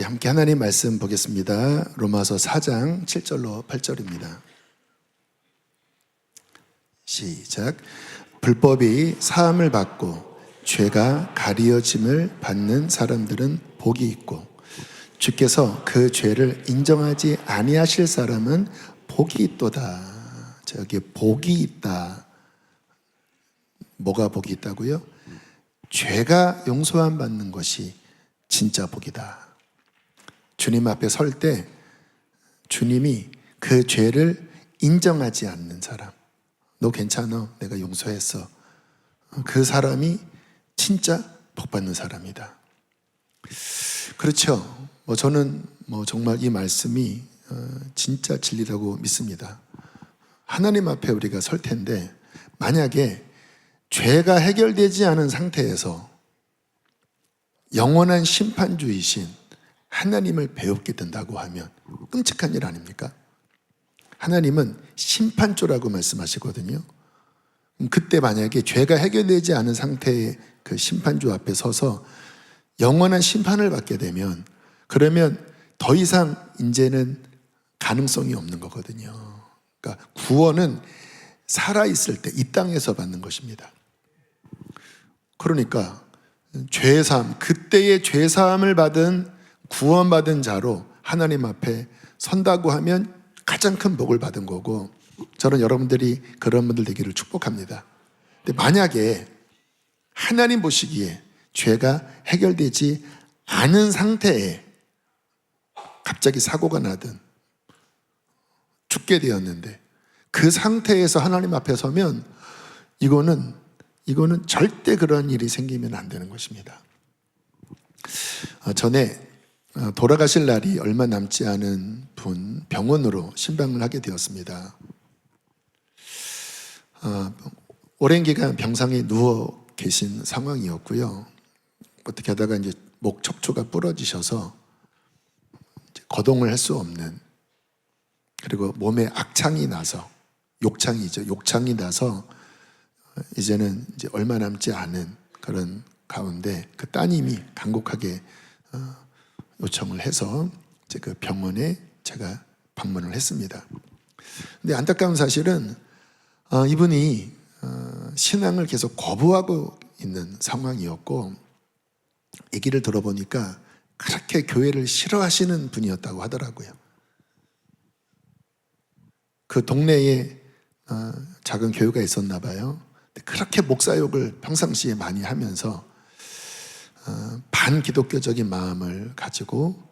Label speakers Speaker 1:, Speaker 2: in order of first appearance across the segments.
Speaker 1: 함께 하나님 말씀 보겠습니다. 로마서 4장 7절로 8절입니다. 시작. 불법이 사함을 받고 죄가 가리어짐을 받는 사람들은 복이 있고 주께서 그 죄를 인정하지 아니하실 사람은 복이 있도다. 저기 복이 있다. 뭐가 복이 있다고요? 죄가 용서함 받는 것이 진짜 복이다. 주님 앞에 설 때 주님이 그 죄를 인정하지 않는 사람, 너 괜찮아, 내가 용서했어, 그 사람이 진짜 복 받는 사람이다. 그렇죠. 저는 정말 이 말씀이 진짜 진리라고 믿습니다. 하나님 앞에 우리가 설 텐데 만약에 죄가 해결되지 않은 상태에서 영원한 심판주이신 하나님을 배웁게 된다고 하면 끔찍한 일 아닙니까? 하나님은 심판주라고 말씀하시거든요. 그때 만약에 죄가 해결되지 않은 상태의 그 심판주 앞에 서서 영원한 심판을 받게 되면 그러면 더 이상 이제는 가능성이 없는 거거든요. 그러니까 구원은 살아있을 때 이 땅에서 받는 것입니다. 그러니까 죄사함, 그때의 죄사함을 받은 구원받은 자로 하나님 앞에 선다고 하면 가장 큰 복을 받은 거고, 저는 여러분들이 그런 분들 되기를 축복합니다. 근데 만약에 하나님 보시기에 죄가 해결되지 않은 상태에 갑자기 사고가 나든 죽게 되었는데 그 상태에서 하나님 앞에 서면 이거는 절대 그런 일이 생기면 안 되는 것입니다. 전에 돌아가실 날이 얼마 남지 않은 분 병원으로 신방을 하게 되었습니다. 오랜 기간 병상에 누워 계신 상황이었고요. 어떻게 하다가 이제 목 척추가 부러지셔서 이제 거동을 할 수 없는, 그리고 몸에 악창이 나서, 욕창이 나서 이제는 이제 얼마 남지 않은 그런 가운데 그 따님이 간곡하게 요청을 해서 이제 그 병원에 제가 방문을 했습니다. 근데 안타까운 사실은 이분이 신앙을 계속 거부하고 있는 상황이었고, 얘기를 들어보니까 그렇게 교회를 싫어하시는 분이었다고 하더라고요. 그 동네에 작은 교회가 있었나 봐요. 그렇게 목사욕을 평상시에 많이 하면서 반기독교적인 마음을 가지고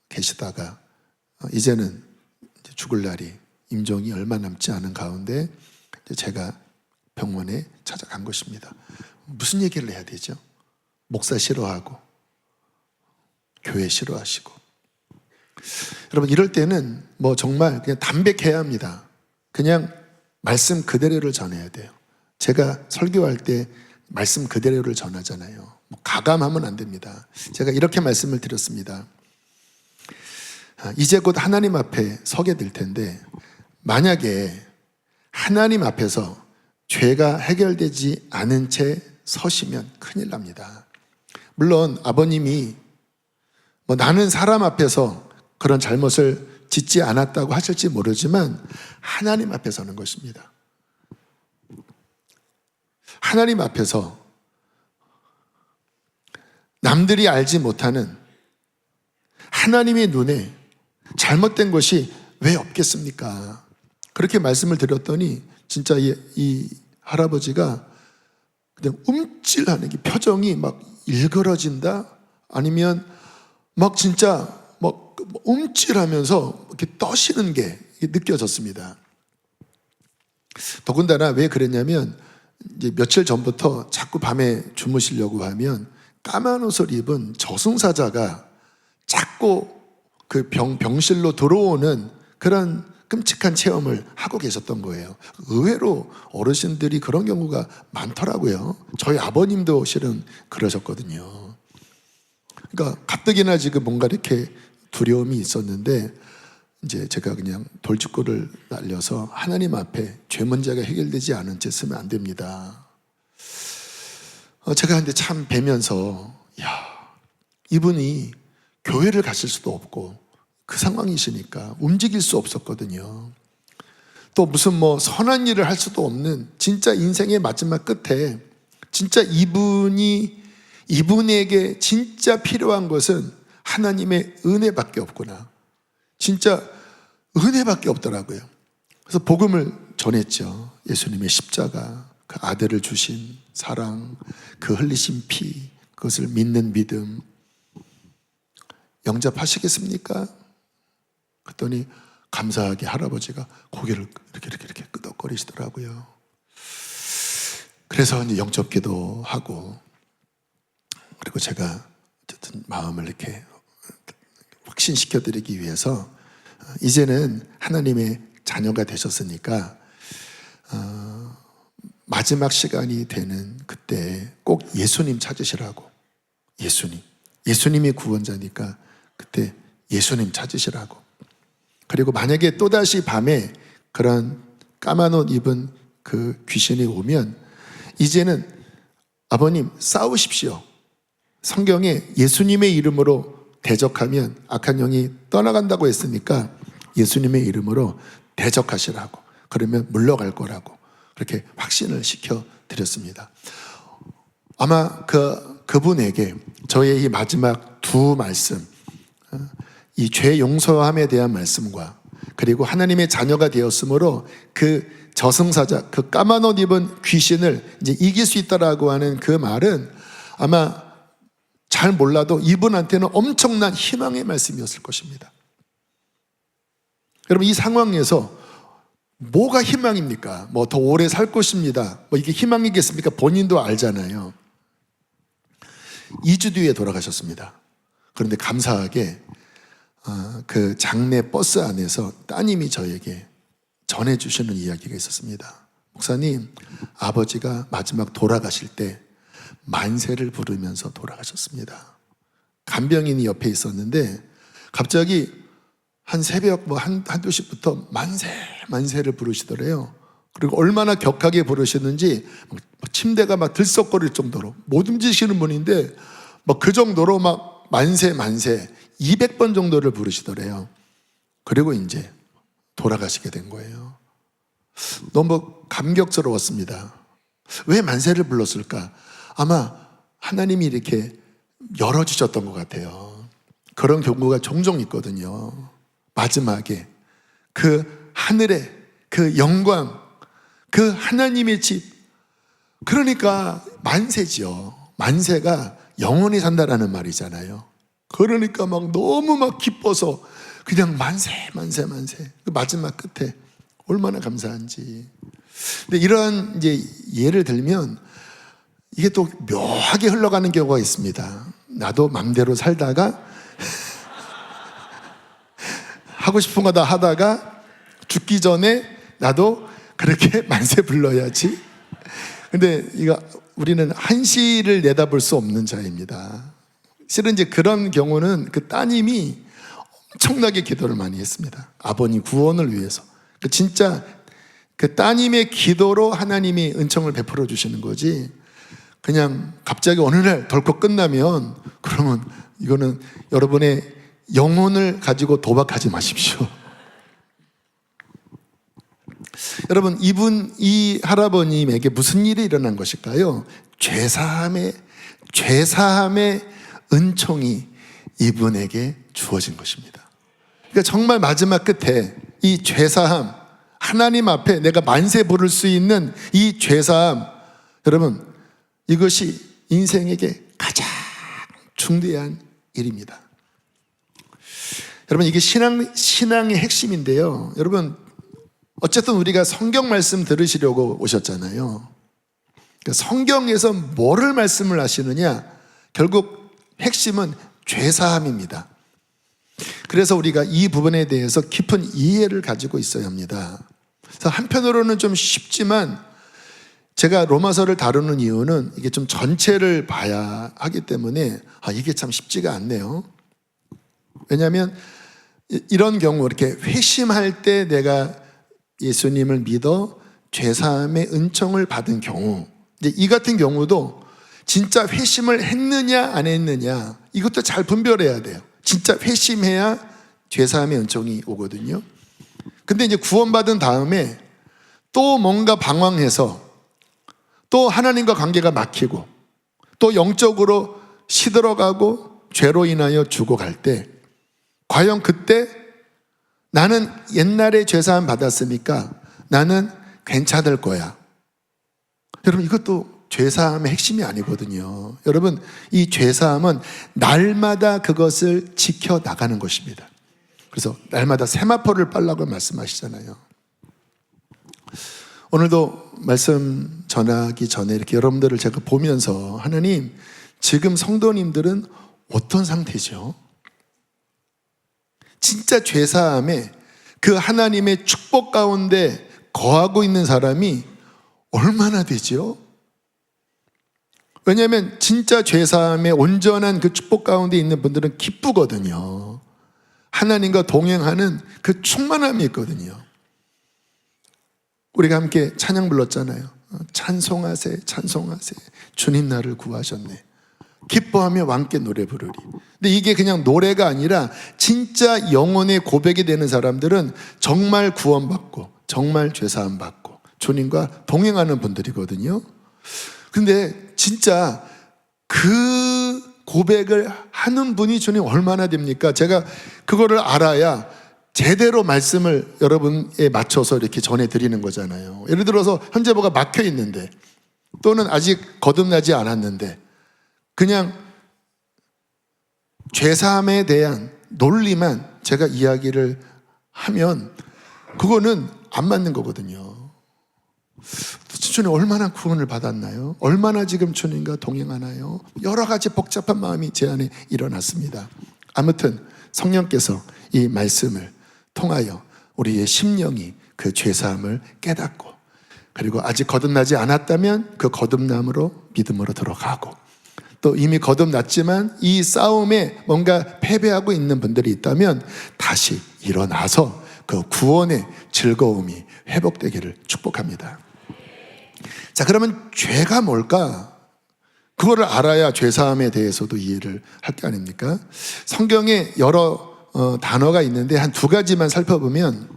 Speaker 1: 계시다가 이제는 죽을 날이 임종이 얼마 남지 않은 가운데 제가 병원에 찾아간 것입니다. 무슨 얘기를 해야 되죠? 목사 싫어하고 교회 싫어하시고. 여러분, 이럴 때는 정말 그냥 담백해야 합니다. 그냥 말씀 그대로를 전해야 돼요. 제가 설교할 때 말씀 그대로를 전하잖아요. 가감하면 안 됩니다. 제가 이렇게 말씀을 드렸습니다. 이제 곧 하나님 앞에 서게 될 텐데 만약에 하나님 앞에서 죄가 해결되지 않은 채 서시면 큰일 납니다. 물론 아버님이 나는 사람 앞에서 그런 잘못을 짓지 않았다고 하실지 모르지만 하나님 앞에 서는 것입니다. 하나님 앞에서 남들이 알지 못하는 하나님의 눈에 잘못된 것이 왜 없겠습니까? 그렇게 말씀을 드렸더니 진짜 이 할아버지가 그냥 움찔하는 게, 표정이 막 일그러진다, 아니면 막 진짜 막 움찔하면서 이렇게 떠시는 게 느껴졌습니다. 더군다나 왜 그랬냐면 이제 며칠 전부터 자꾸 밤에 주무시려고 하면 까만 옷을 입은 저승사자가 자꾸 그 병실로 들어오는 그런 끔찍한 체험을 하고 계셨던 거예요. 의외로 어르신들이 그런 경우가 많더라고요. 저희 아버님도 실은 그러셨거든요. 그러니까 가뜩이나 지금 뭔가 이렇게 두려움이 있었는데 이제 제가 그냥 돌직구를 날려서 하나님 앞에 죄 문제가 해결되지 않은 채 쓰면 안 됩니다. 제가 근데 참 뵈면서 이분이 교회를 가실 수도 없고 그 상황이시니까 움직일 수 없었거든요. 또 무슨 뭐 선한 일을 할 수도 없는 진짜 인생의 마지막 끝에 진짜 이분에게 진짜 필요한 것은 하나님의 은혜밖에 없구나. 진짜 은혜밖에 없더라고요. 그래서 복음을 전했죠. 예수님의 십자가, 그 아들을 주신 사랑, 그 흘리신 피, 그것을 믿는 믿음. 영접하시겠습니까? 그랬더니 감사하게 할아버지가 고개를 이렇게 끄덕거리시더라고요. 그래서 이제 영접기도 하고, 그리고 제가 어쨌든 마음을 이렇게 확신시켜드리기 위해서 이제는 하나님의 자녀가 되셨으니까 마지막 시간이 되는 그때 꼭 예수님 찾으시라고. 예수님이 구원자니까 그때 예수님 찾으시라고. 그리고 만약에 또다시 밤에 그런 까만 옷 입은 그 귀신이 오면 이제는 아버님 싸우십시오. 성경에 예수님의 이름으로 대적하면 악한 영이 떠나간다고 했으니까 예수님의 이름으로 대적하시라고. 그러면 물러갈 거라고 그렇게 확신을 시켜드렸습니다. 아마 그분에게 저의 이 마지막 두 말씀, 이 죄 용서함에 대한 말씀과 그리고 하나님의 자녀가 되었으므로 그 저승사자, 그 까만 옷 입은 귀신을 이제 이길 수 있다라고 하는 그 말은 아마 잘 몰라도 이분한테는 엄청난 희망의 말씀이었을 것입니다. 여러분, 이 상황에서 뭐가 희망입니까? 뭐 더 오래 살 것입니다. 뭐 이게 희망이겠습니까? 본인도 알잖아요. 2주 뒤에 돌아가셨습니다. 그런데 감사하게 그 장례 버스 안에서 따님이 저에게 전해주시는 이야기가 있었습니다. 목사님, 아버지가 마지막 돌아가실 때 만세를 부르면서 돌아가셨습니다. 간병인이 옆에 있었는데 갑자기 한 새벽 한두 시부터 만세를 부르시더래요. 그리고 얼마나 격하게 부르시는지 침대가 막 들썩거릴 정도로 못 움직이시는 분인데 그 정도로 막 만세 200번 정도를 부르시더래요. 그리고 이제 돌아가시게 된 거예요. 너무 감격스러웠습니다. 왜 만세를 불렀을까? 아마 하나님이 이렇게 열어주셨던 것 같아요. 그런 경우가 종종 있거든요. 마지막에 그 하늘의 그 영광, 그 하나님의 집, 그러니까 만세죠. 만세가 영원히 산다라는 말이잖아요. 그러니까 막 너무 막 기뻐서 그냥 만세. 그 마지막 끝에 얼마나 감사한지. 근데 이런 이제 예를 들면 이게 또 묘하게 흘러가는 경우가 있습니다. 나도 맘대로 살다가 하고 싶은 거 다 하다가 죽기 전에 나도 그렇게 만세 불러야지. 근데 우리는 한시를 내다볼 수 없는 자입니다. 실은 이제 그런 경우는 그 따님이 엄청나게 기도를 많이 했습니다. 아버님 구원을 위해서. 진짜 그 따님의 기도로 하나님이 은총을 베풀어 주시는 거지. 그냥 갑자기 어느 날 덜컥 끝나면 그러면 이거는 여러분의 영혼을 가지고 도박하지 마십시오. 여러분, 이 할아버님에게 무슨 일이 일어난 것일까요? 죄사함의 은총이 이분에게 주어진 것입니다. 그러니까 정말 마지막 끝에 이 죄사함, 하나님 앞에 내가 만세 부를 수 있는 이 죄사함, 여러분, 이것이 인생에게 가장 중대한 일입니다. 여러분, 이게 신앙의 핵심인데요. 여러분, 어쨌든 우리가 성경 말씀 들으시려고 오셨잖아요. 그러니까 성경에서 뭐를 말씀을 하시느냐? 결국 핵심은 죄사함입니다. 그래서 우리가 이 부분에 대해서 깊은 이해를 가지고 있어야 합니다. 그래서 한편으로는 좀 쉽지만 제가 로마서를 다루는 이유는 이게 좀 전체를 봐야 하기 때문에 이게 참 쉽지가 않네요. 왜냐하면 이런 경우 이렇게 회심할 때 내가 예수님을 믿어 죄사함의 은총을 받은 경우, 이제 이 같은 경우도 진짜 회심을 했느냐 안 했느냐 이것도 잘 분별해야 돼요. 진짜 회심해야 죄사함의 은총이 오거든요. 근데 이제 구원받은 다음에 또 뭔가 방황해서 또 하나님과 관계가 막히고 또 영적으로 시들어가고 죄로 인하여 죽어갈 때 과연 그때 나는 옛날에 죄사함 받았으니까 나는 괜찮을 거야. 여러분, 이것도 죄사함의 핵심이 아니거든요. 여러분, 이 죄사함은 날마다 그것을 지켜나가는 것입니다. 그래서 날마다 세마포를 빨라고 말씀하시잖아요. 오늘도 말씀 전하기 전에 이렇게 여러분들을 제가 보면서 하나님, 지금 성도님들은 어떤 상태죠? 진짜 죄사함에 그 하나님의 축복 가운데 거하고 있는 사람이 얼마나 되죠? 왜냐하면 진짜 죄사함에 온전한 그 축복 가운데 있는 분들은 기쁘거든요. 하나님과 동행하는 그 충만함이 있거든요. 우리가 함께 찬양 불렀잖아요. 찬송하세, 찬송하세, 주님 나를 구하셨네. 기뻐하며 왕께 노래 부르리. 근데 이게 그냥 노래가 아니라 진짜 영혼의 고백이 되는 사람들은 정말 구원받고 정말 죄사함 받고 주님과 동행하는 분들이거든요. 근데 진짜 그 고백을 하는 분이 주님 얼마나 됩니까? 제가 그거를 알아야 제대로 말씀을 여러분에 맞춰서 이렇게 전해드리는 거잖아요. 예를 들어서 현재 뭐가 막혀 있는데 또는 아직 거듭나지 않았는데 그냥 죄사함에 대한 논리만 제가 이야기를 하면 그거는 안 맞는 거거든요. 주님 얼마나 구원을 받았나요? 얼마나 지금 주님과 동행하나요? 여러 가지 복잡한 마음이 제 안에 일어났습니다. 아무튼 성령께서 이 말씀을 통하여 우리의 심령이 그 죄사함을 깨닫고 그리고 아직 거듭나지 않았다면 그 거듭남으로 믿음으로 들어가고 또 이미 거듭났지만 이 싸움에 뭔가 패배하고 있는 분들이 있다면 다시 일어나서 그 구원의 즐거움이 회복되기를 축복합니다. 자, 그러면 죄가 뭘까? 그거를 알아야 죄사함에 대해서도 이해를 할 게 아닙니까? 성경에 여러 단어가 있는데 한 두 가지만 살펴보면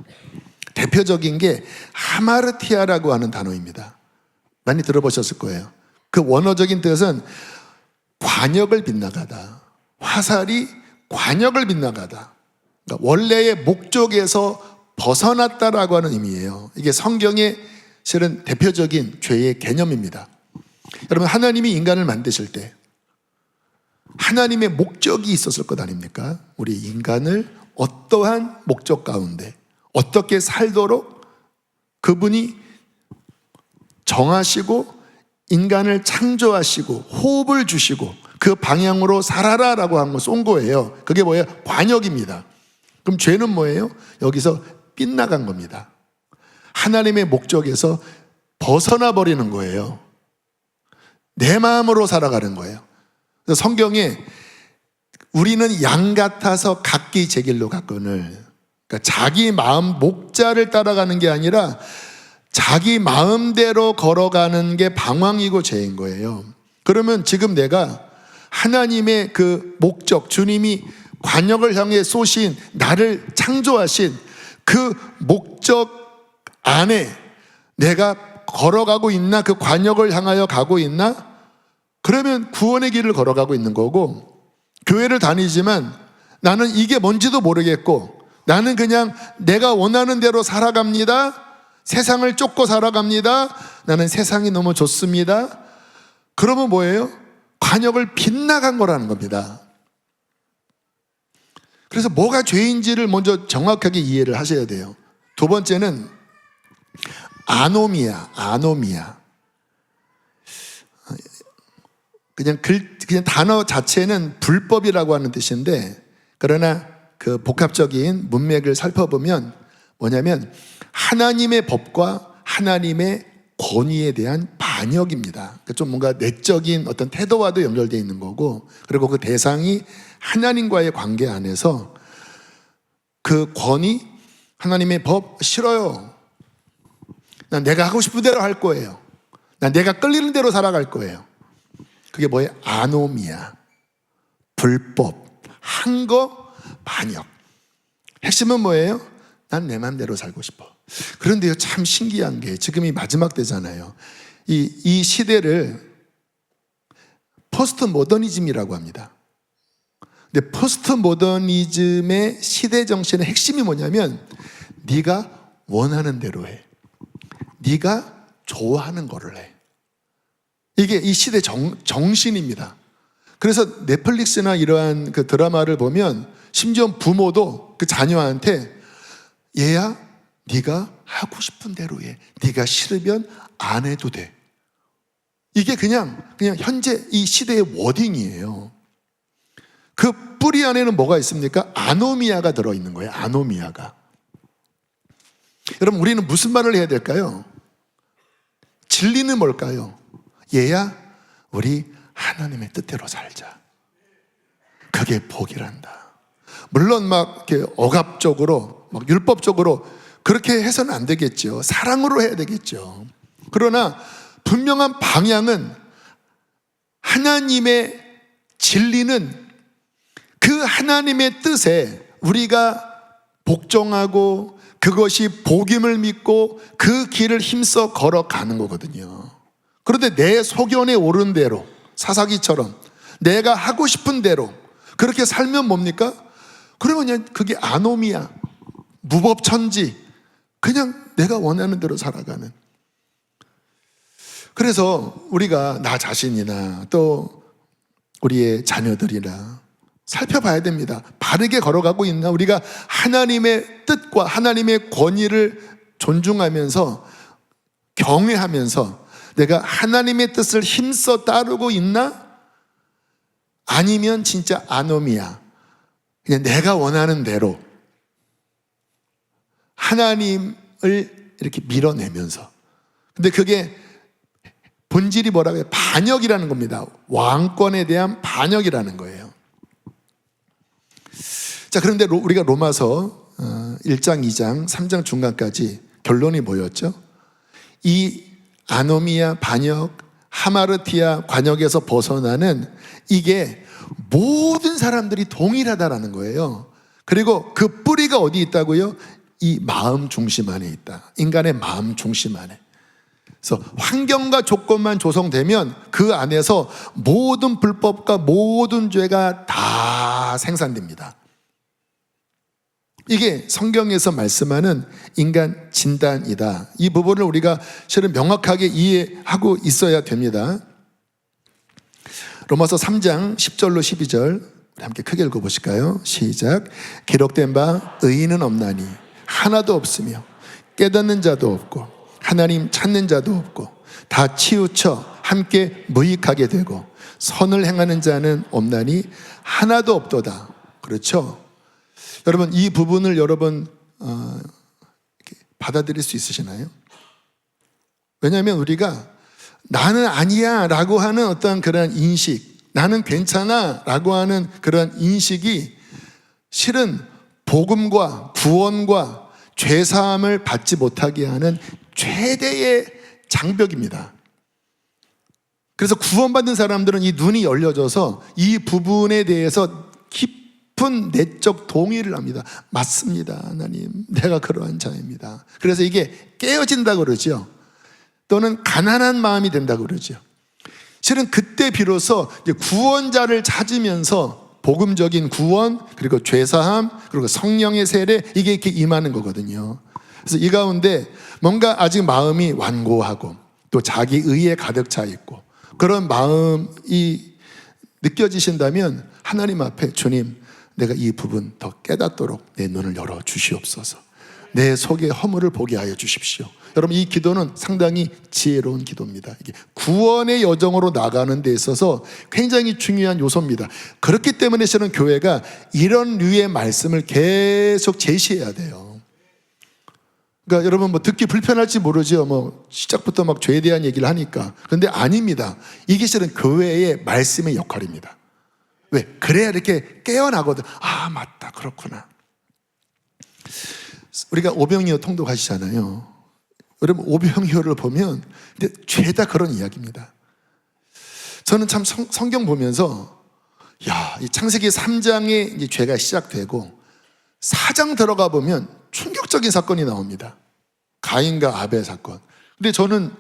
Speaker 1: 대표적인 게 하마르티아라고 하는 단어입니다. 많이 들어보셨을 거예요. 그 원어적인 뜻은 관역을 빗나가다. 화살이 관역을 빗나가다. 그러니까 원래의 목적에서 벗어났다라고 하는 의미예요. 이게 성경의 실은 대표적인 죄의 개념입니다. 여러분, 하나님이 인간을 만드실 때 하나님의 목적이 있었을 것 아닙니까? 우리 인간을 어떠한 목적 가운데 어떻게 살도록 그분이 정하시고 인간을 창조하시고 호흡을 주시고 그 방향으로 살아라라고 한 거 쏜 거예요. 그게 뭐예요? 관역입니다. 그럼 죄는 뭐예요? 여기서 빗나간 겁니다. 하나님의 목적에서 벗어나 버리는 거예요. 내 마음으로 살아가는 거예요. 그래서 성경에 우리는 양 같아서 각기 제 길로 갔거늘, 그러니까 자기 마음 목자를 따라가는 게 아니라 자기 마음대로 걸어가는 게 방황이고 죄인 거예요. 그러면 지금 내가 하나님의 그 목적, 주님이 관역을 향해 쏘신 나를 창조하신 그 목적 안에 내가 걸어가고 있나? 그 관역을 향하여 가고 있나? 그러면 구원의 길을 걸어가고 있는 거고, 교회를 다니지만 나는 이게 뭔지도 모르겠고 나는 그냥 내가 원하는 대로 살아갑니다. 세상을 쫓고 살아갑니다. 나는 세상이 너무 좋습니다. 그러면 뭐예요? 관역을 빗나간 거라는 겁니다. 그래서 뭐가 죄인지를 먼저 정확하게 이해를 하셔야 돼요. 두 번째는 아노미아. 그냥 단어 자체는 불법이라고 하는 뜻인데, 그러나 그 복합적인 문맥을 살펴보면 뭐냐면 하나님의 법과 하나님의 권위에 대한 반역입니다. 그러니까 좀 뭔가 내적인 어떤 태도와도 연결되어 있는 거고, 그리고 그 대상이 하나님과의 관계 안에서 그 권위, 하나님의 법 싫어요. 난 내가 하고 싶은 대로 할 거예요. 난 내가 끌리는 대로 살아갈 거예요. 그게 뭐예요? 아노미아, 불법, 한 거 반역. 핵심은 뭐예요? 난 내 맘대로 살고 싶어. 그런데요, 참 신기한 게 지금이 마지막 때잖아요. 이 시대를 포스트 모더니즘이라고 합니다. 근데 포스트 모더니즘의 시대 정신의 핵심이 뭐냐면 네가 원하는 대로 해. 네가 좋아하는 거를 해. 이게 이 시대 정신입니다. 그래서 넷플릭스나 이러한 그 드라마를 보면 심지어 부모도 그 자녀한테 얘야 네가 하고 싶은 대로 해. 네가 싫으면 안 해도 돼. 이게 그냥 현재 이 시대의 워딩이에요. 그 뿌리 안에는 뭐가 있습니까? 아노미아가 들어있는 거예요. 아노미아가. 여러분, 우리는 무슨 말을 해야 될까요? 진리는 뭘까요? 얘야 우리 하나님의 뜻대로 살자. 그게 복이란다. 물론 막 이렇게 억압적으로 막 율법적으로 그렇게 해서는 안 되겠죠. 사랑으로 해야 되겠죠. 그러나 분명한 방향은 하나님의 진리는 그 하나님의 뜻에 우리가 복종하고 그것이 복임을 믿고 그 길을 힘써 걸어가는 거거든요. 그런데 내 소견에 오른 대로 사사기처럼 내가 하고 싶은 대로 그렇게 살면 뭡니까? 그러면 그냥 그게 아노미야, 무법천지, 그냥 내가 원하는 대로 살아가는. 그래서 우리가 나 자신이나 또 우리의 자녀들이나 살펴봐야 됩니다. 바르게 걸어가고 있나? 우리가 하나님의 뜻과 하나님의 권위를 존중하면서 경외하면서 내가 하나님의 뜻을 힘써 따르고 있나? 아니면 진짜 아노미야, 그냥 내가 원하는 대로 하나님을 이렇게 밀어내면서. 근데 그게 본질이 뭐라고 해요? 반역이라는 겁니다. 왕권에 대한 반역이라는 거예요. 자, 그런데 우리가 로마서 1장, 2장, 3장 중간까지 결론이 뭐였죠? 이 아노미아, 반역, 하마르티아 관역에서 벗어나는 이게 모든 사람들이 동일하다라는 거예요. 그리고 그 뿌리가 어디 있다고요? 이 마음 중심 안에 있다. 인간의 마음 중심 안에. 그래서 환경과 조건만 조성되면 그 안에서 모든 불법과 모든 죄가 다 생산됩니다. 이게 성경에서 말씀하는 인간 진단이다. 이 부분을 우리가 실은 명확하게 이해하고 있어야 됩니다. 로마서 3장 10절로 12절 함께 크게 읽어보실까요? 시작. 기록된 바 의인은 없나니 하나도 없으며 깨닫는 자도 없고 하나님 찾는 자도 없고 다 치우쳐 함께 무익하게 되고 선을 행하는 자는 없나니 하나도 없도다. 그렇죠? 여러분, 이 부분을 여러분 받아들일 수 있으시나요? 왜냐하면 우리가 나는 아니야 라고 하는 어떤 그런 인식, 나는 괜찮아 라고 하는 그런 인식이 실은 복음과 구원과 죄사함을 받지 못하게 하는 최대의 장벽입니다. 그래서 구원받는 사람들은 이 눈이 열려져서 이 부분에 대해서 깊은 내적 동의를 합니다. 맞습니다, 하나님. 내가 그러한 자입니다. 그래서 이게 깨어진다고 그러죠. 또는 가난한 마음이 된다고 그러죠. 실은 그때 비로소 구원자를 찾으면서 복음적인 구원, 그리고 죄사함, 그리고 성령의 세례, 이게 이렇게 임하는 거거든요. 그래서 이 가운데 뭔가 아직 마음이 완고하고 또 자기 의에 가득 차 있고 그런 마음이 느껴지신다면 하나님 앞에 주님, 내가 이 부분 더 깨닫도록 내 눈을 열어 주시옵소서. 내 속의 허물을 보게 하여 주십시오. 여러분, 이 기도는 상당히 지혜로운 기도입니다. 이게 구원의 여정으로 나가는 데 있어서 굉장히 중요한 요소입니다. 그렇기 때문에 저는 교회가 이런 류의 말씀을 계속 제시해야 돼요. 그러니까 여러분 뭐 듣기 불편할지 모르죠. 뭐 시작부터 막 죄에 대한 얘기를 하니까. 그런데 아닙니다. 이게 실은 교회의 말씀의 역할입니다. 왜? 그래야 이렇게 깨어나거든. 아, 맞다, 그렇구나. 우리가 오병이어 통독하시잖아요. 여러분, 오병이어를 보면 근데 죄다 그런 이야기입니다. 저는 참 성경 보면서 야, 이 창세기 3장에 이제 죄가 시작되고 4장 들어가 보면 충격적인 사건이 나옵니다. 가인과 아벨 사건. 근데 저는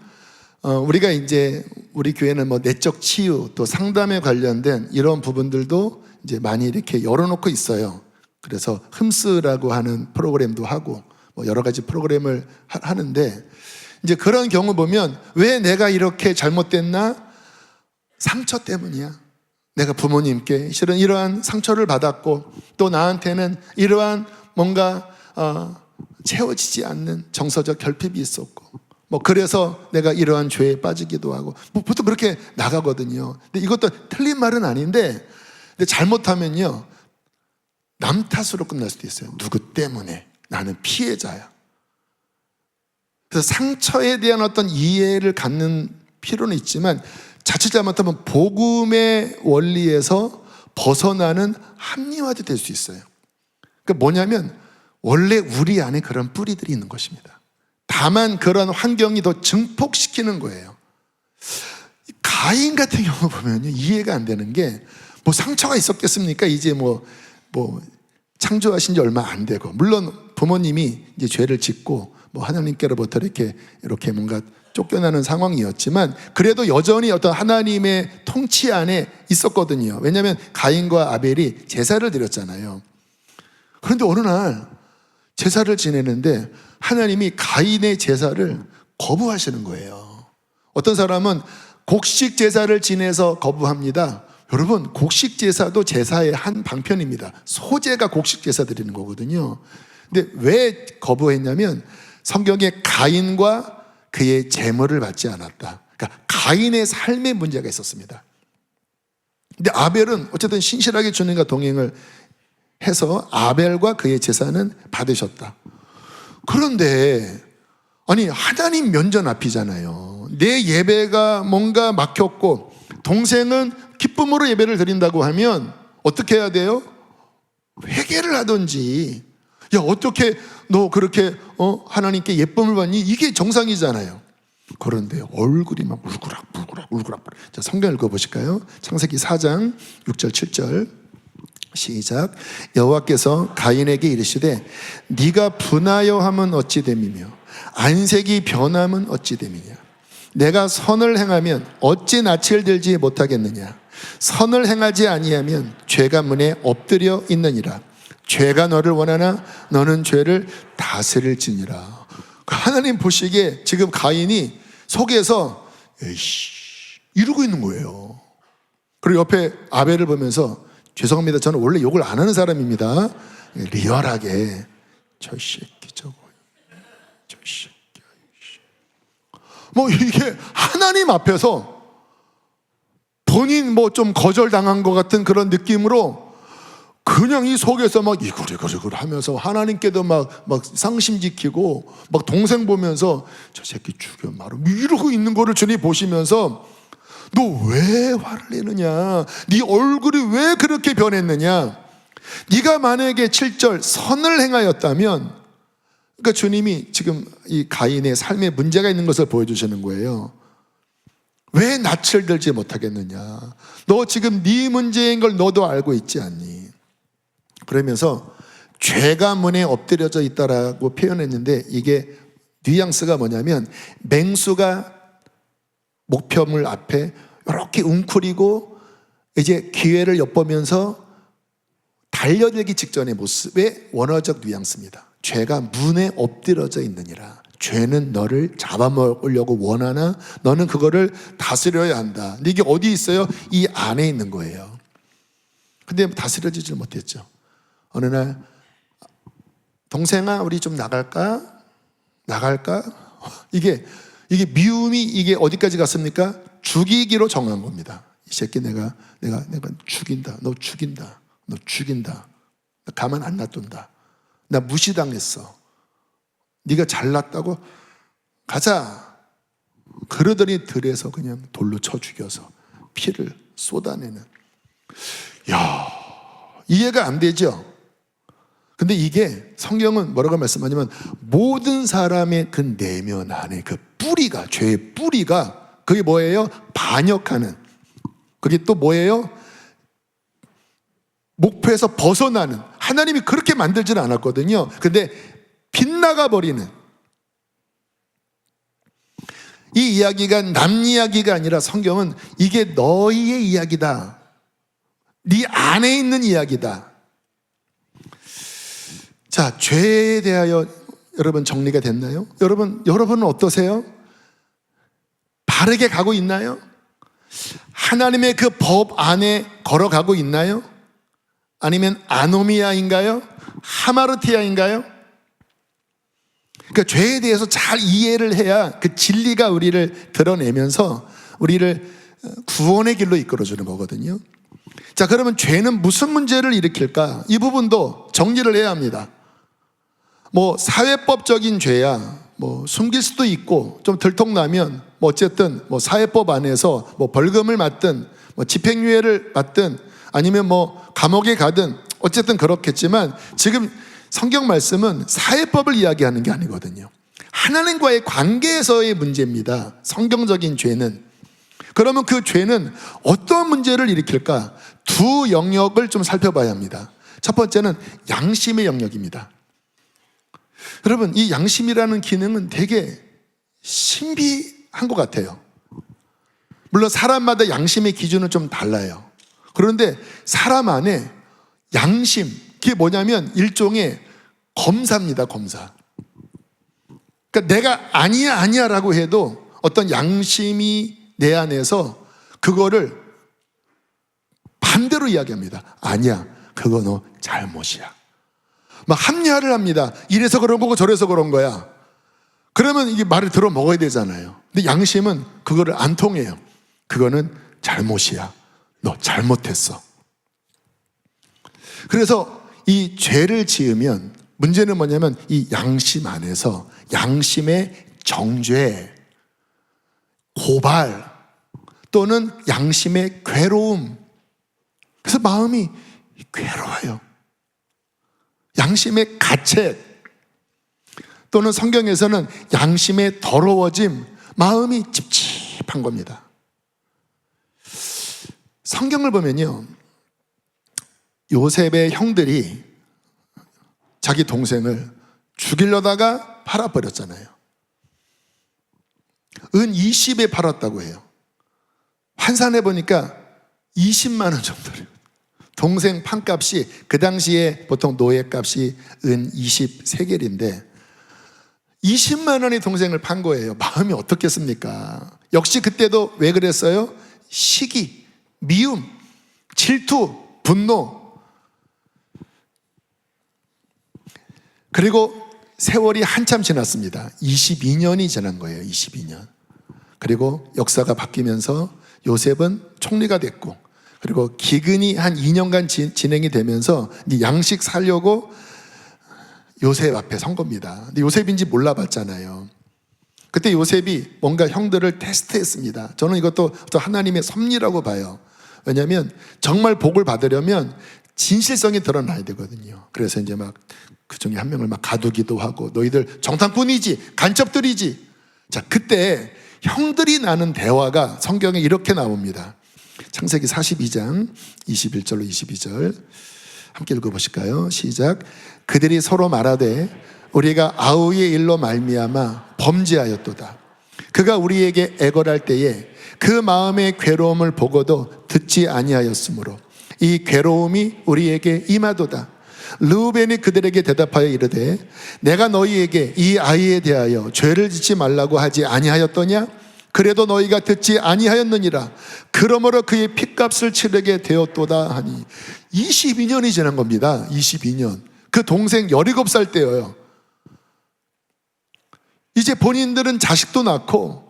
Speaker 1: 우리가 이제 우리 교회는 뭐 내적 치유 또 상담에 관련된 이런 부분들도 이제 많이 이렇게 열어놓고 있어요. 그래서 흠스라고 하는 프로그램도 하고 뭐 여러 가지 프로그램을 하는데 이제 그런 경우 보면 왜 내가 이렇게 잘못됐나? 상처 때문이야. 내가 부모님께 실은 이러한 상처를 받았고 또 나한테는 이러한 뭔가 채워지지 않는 정서적 결핍이 있었고 뭐 그래서 내가 이러한 죄에 빠지기도 하고 뭐 보통 그렇게 나가거든요. 근데 이것도 틀린 말은 아닌데 근데 잘못하면요 남 탓으로 끝날 수도 있어요. 누구 때문에? 나는 피해자야. 그래서 상처에 대한 어떤 이해를 갖는 필요는 있지만 자칫 잘못하면 복음의 원리에서 벗어나는 합리화도 될 수 있어요. 그러니까 뭐냐면 원래 우리 안에 그런 뿌리들이 있는 것입니다. 다만 그런 환경이 더 증폭시키는 거예요. 가인 같은 경우 보면요 이해가 안 되는 게 뭐 상처가 있었겠습니까? 이제 뭐 창조하신 지 얼마 안 되고 물론 부모님이 이제 죄를 짓고 뭐 하나님께로부터 이렇게 뭔가 쫓겨나는 상황이었지만 그래도 여전히 어떤 하나님의 통치 안에 있었거든요. 왜냐하면 가인과 아벨이 제사를 드렸잖아요. 그런데 어느 날 제사를 지내는데 하나님이 가인의 제사를 거부하시는 거예요. 어떤 사람은 곡식 제사를 지내서 거부합니다. 여러분 곡식 제사도 제사의 한 방편입니다. 소제가 곡식 제사 드리는 거거든요. 근데 왜 거부했냐면 성경에 가인과 그의 재물을 받지 않았다. 그러니까 가인의 삶에 문제가 있었습니다. 근데 아벨은 어쨌든 신실하게 주님과 동행을 해서 아벨과 그의 제사는 받으셨다. 그런데 아니 하나님 면전 앞이잖아요. 내 예배가 뭔가 막혔고 동생은 기쁨으로 예배를 드린다고 하면 어떻게 해야 돼요? 회개를 하든지 야 어떻게 너 그렇게 하나님께 예쁨을 받니? 이게 정상이잖아요. 그런데 얼굴이 막 울그락. 자, 성경 읽어보실까요? 창세기 4장 6절 7절 시작. 여호와께서 가인에게 이르시되 네가 분하여 함은 어찌 됨이며 안색이 변함은 어찌 됨이냐. 내가 선을 행하면 어찌 낯을 들지 못하겠느냐. 선을 행하지 아니하면 죄가 문에 엎드려 있느니라. 죄가 너를 원하나 너는 죄를 다스릴지니라. 하나님 보시기에 지금 가인이 속에서 에이씨 이러고 있는 거예요. 그리고 옆에 아벨을 보면서 죄송합니다. 저는 원래 욕을 안 하는 사람입니다. 리얼하게 저 새끼 저거 저 새끼 뭐 이게 하나님 앞에서 본인 뭐 좀 거절당한 것 같은 그런 느낌으로 그냥 이 속에서 막 이글 하면서 하나님께도 막 상심 지키고 막 동생 보면서 저 새끼 죽여 말어 이러고 있는 거를 주님 보시면서 너 왜 화를 내느냐? 네 얼굴이 왜 그렇게 변했느냐? 네가 만약에 7절 선을 행하였다면 그러니까 주님이 지금 이 가인의 삶에 문제가 있는 것을 보여주시는 거예요. 왜 낯을 들지 못하겠느냐? 너 지금 네 문제인 걸 너도 알고 있지 않니? 그러면서 죄가 문에 엎드려져 있다라고 표현했는데 이게 뉘앙스가 뭐냐면 맹수가 목표물 앞에 이렇게 웅크리고 이제 기회를 엿보면서 달려들기 직전의 모습의 원어적 뉘앙스입니다. 죄가 문에 엎드려져 있느니라. 죄는 너를 잡아먹으려고 원하나 너는 그거를 다스려야 한다. 근데 이게 어디 있어요? 이 안에 있는 거예요. 근데 다스려지질 못했죠. 어느 날 동생아 우리 좀 나갈까? 이게 미움이 이게 어디까지 갔습니까? 죽이기로 정한 겁니다. 이 새끼 내가 죽인다. 너 죽인다. 나 가만 안 놔둔다. 나 무시당했어. 네가 잘났다고? 가자. 그러더니 들에서 그냥 돌로 쳐 죽여서 피를 쏟아내는. 야, 이해가 안 되죠? 근데 이게 성경은 뭐라고 말씀하냐면 모든 사람의 그 내면 안에 그 뿌리가, 죄의 뿌리가 그게 뭐예요? 반역하는. 그게 또 뭐예요? 목표에서 벗어나는, 하나님이 그렇게 만들지는 않았거든요. 근데 빗나가 버리는, 이 이야기가 남 이야기가 아니라 성경은 이게 너희의 이야기다, 네 안에 있는 이야기다. 자, 죄에 대하여 여러분 정리가 됐나요? 여러분은 어떠세요? 바르게 가고 있나요? 하나님의 그 법 안에 걸어가고 있나요? 아니면 아노미아인가요? 하마르티아인가요? 그러니까 죄에 대해서 잘 이해를 해야 그 진리가 우리를 드러내면서 우리를 구원의 길로 이끌어주는 거거든요. 자, 그러면 죄는 무슨 문제를 일으킬까? 이 부분도 정리를 해야 합니다. 뭐 사회법적인 죄야, 뭐 숨길 수도 있고 좀 들통나면 뭐 어쨌든 뭐 사회법 안에서 뭐 벌금을 맞든 뭐 집행유예를 받든 아니면 뭐 감옥에 가든 어쨌든 그렇겠지만, 지금 성경 말씀은 사회법을 이야기하는 게 아니거든요. 하나님과의 관계에서의 문제입니다. 성경적인 죄는. 그러면 그 죄는 어떤 문제를 일으킬까? 두 영역을 좀 살펴봐야 합니다. 첫 번째는 양심의 영역입니다. 여러분, 이 양심이라는 기능은 되게 신비한 것 같아요. 물론 사람마다 양심의 기준은 좀 달라요. 그런데 사람 안에 양심, 그게 뭐냐면 일종의 검사입니다. 검사. 그러니까 내가 아니야 라고 해도 어떤 양심이 내 안에서 그거를 반대로 이야기합니다. 아니야, 그거 너 잘못이야. 막 합리화를 합니다. 이래서 그런 거고 저래서 그런 거야. 그러면 이게 말을 들어 먹어야 되잖아요. 근데 양심은 그거를 안 통해요. 그거는 잘못이야. 너 잘못했어. 그래서 이 죄를 지으면 문제는 뭐냐면 이 양심 안에서 양심의 정죄, 고발 또는 양심의 괴로움, 그래서 마음이 괴로워요. 양심의 가책 또는 성경에서는 양심의 더러워짐, 마음이 찝찝한 겁니다. 성경을 보면요, 요셉의 형들이 자기 동생을 죽이려다가 팔아버렸잖아요. 은 20에 팔았다고 해요. 환산해 보니까 20만 원 정도래요. 동생 판값이, 그 당시에 보통 노예값이 은 23개인데 20만 원의 동생을 판 거예요. 마음이 어떻겠습니까? 역시 그때도 왜 그랬어요? 시기, 미움, 질투, 분노. 그리고 세월이 한참 지났습니다. 22년이 지난 거예요. 22년. 그리고 역사가 바뀌면서 요셉은 총리가 됐고, 그리고 기근이 한 2년간 진행이 되면서 양식 살려고 요셉 앞에 선 겁니다. 근데 요셉인지 몰라봤잖아요. 그때 요셉이 뭔가 형들을 테스트했습니다. 저는 이것도 또 하나님의 섭리라고 봐요. 왜냐하면 정말 복을 받으려면 진실성이 드러나야 되거든요. 그래서 이제 막 그 중에 한 명을 막 가두기도 하고, 너희들 정탐꾼이지, 간첩들이지. 자, 그때 형들이 나눈 대화가 성경에 이렇게 나옵니다. 창세기 42장 21절로 22절 함께 읽어보실까요? 시작. 그들이 서로 말하되 우리가 아우의 일로 말미암아 범죄하였도다. 그가 우리에게 애걸할 때에 그 마음의 괴로움을 보고도 듣지 아니하였으므로 이 괴로움이 우리에게 임하도다. 르우벤이 그들에게 대답하여 이르되 내가 너희에게 이 아이에 대하여 죄를 짓지 말라고 하지 아니하였더냐? 그래도 너희가 듣지 아니하였느니라. 그러므로 그의 핏값을 치르게 되었도다 하니. 22년이 지난 겁니다. 22년. 그 동생 17살 때예요. 이제 본인들은 자식도 낳고